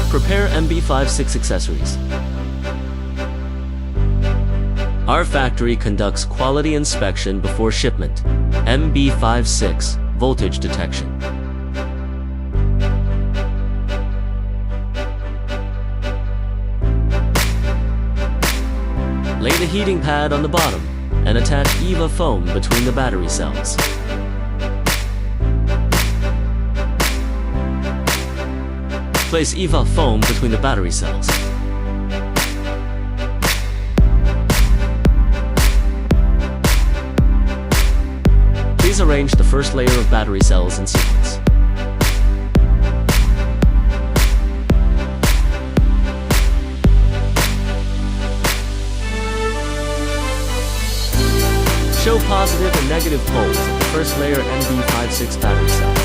Prepare MB56 accessories. Our factory conducts quality inspection before shipment. MB56 voltage detection. Lay the heating pad on the bottom and attach EVA foam between the battery cells. Place EVA foam between the battery cells. Please arrange the first layer of battery cells in sequence. Show positive and negative poles of the first layer MB56 battery cells.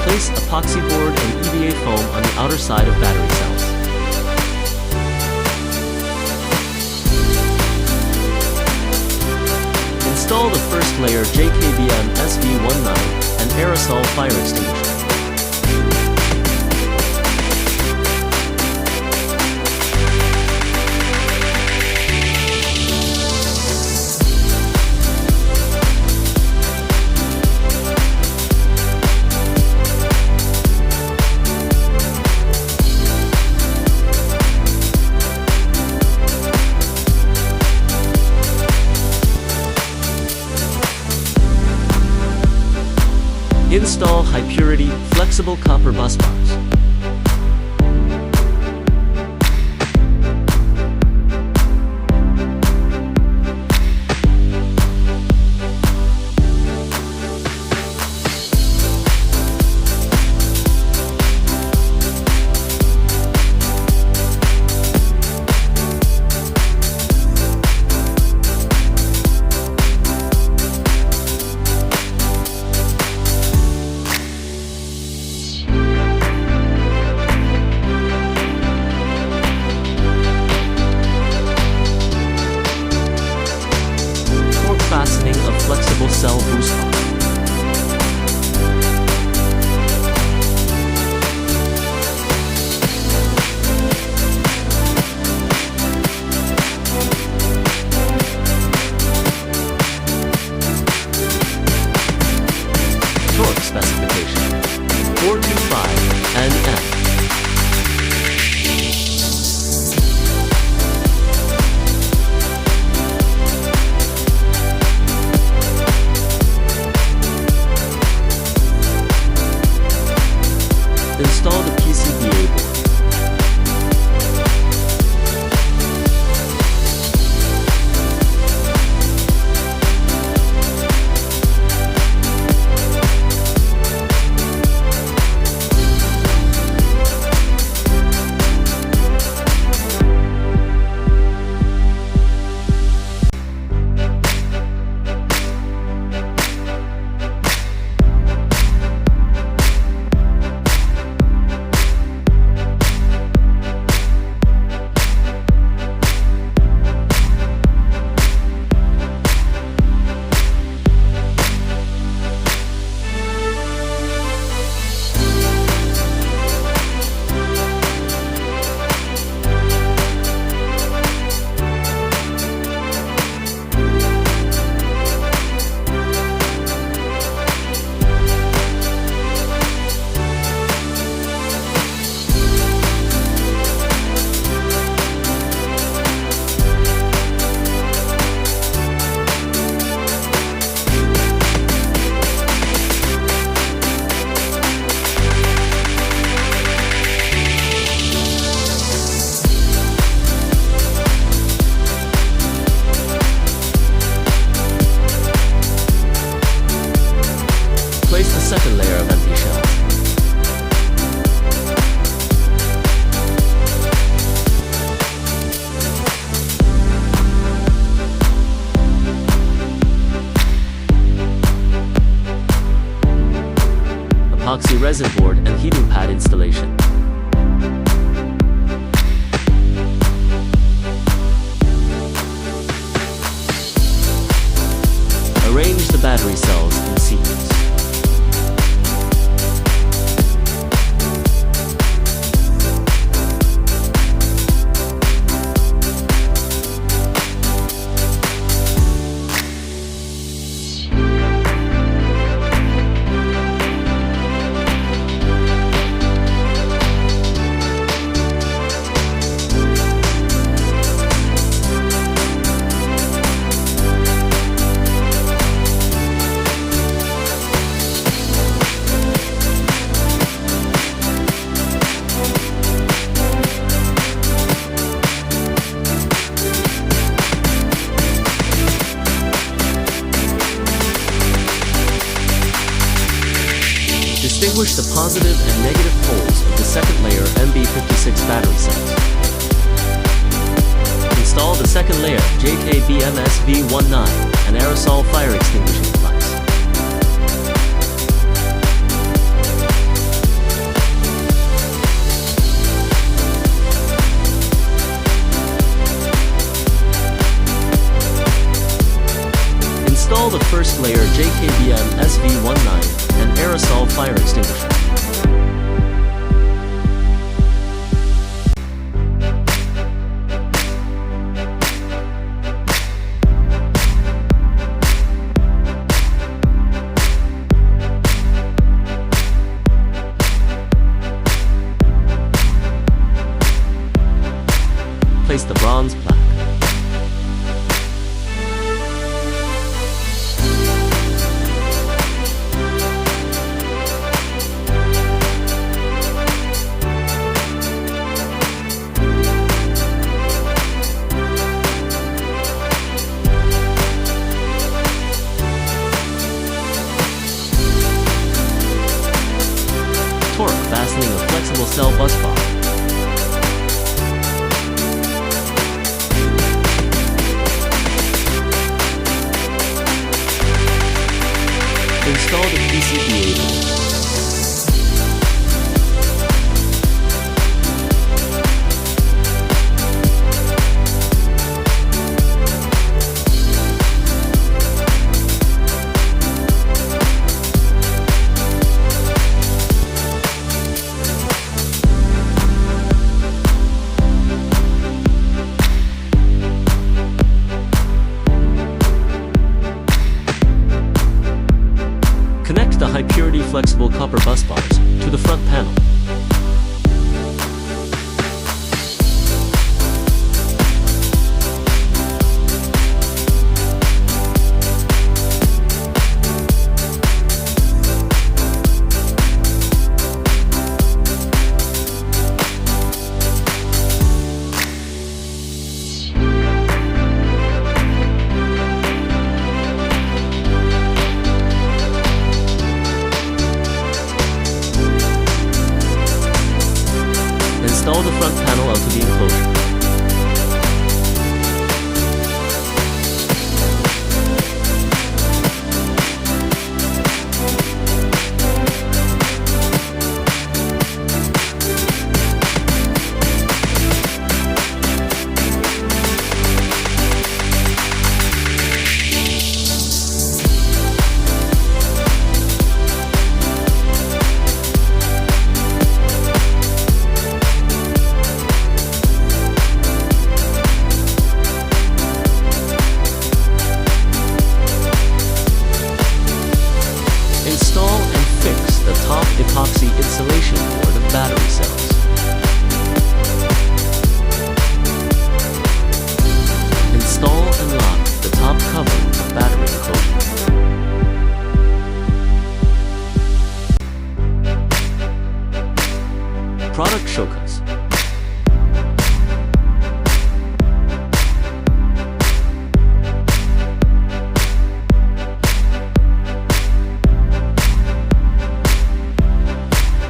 Place epoxy board and EVA foam on the outer side of battery cells. Install the first layer JK V19 and Aerosol fire extinguisher. Install high-purity, flexible copper bus bars. Fastening of flexible cell boost pump. Torque specification 425 Nm. Install the PCBA board. Place the second layer of empty shells. Epoxy resin board and heating pad installation. Arrange the battery cells in sequence. Distinguish the positive and negative poles of the second layer MB56 battery cells. Install the second layer JK BMS V19 and Aerosol fire extinguishing device. Install the first layer JK BMS V19 and Aerosol fire extinguisher. Place the bronze plaque. Torque fastening of flexible cell bus bar. Install the PCBA. Connect the high-purity flexible copper bus bars to the front panel. Install the front panel onto the enclosure. Install and fix the top epoxy insulation board of battery cells. Install and lock the top cover of battery enclosure. Product showcase.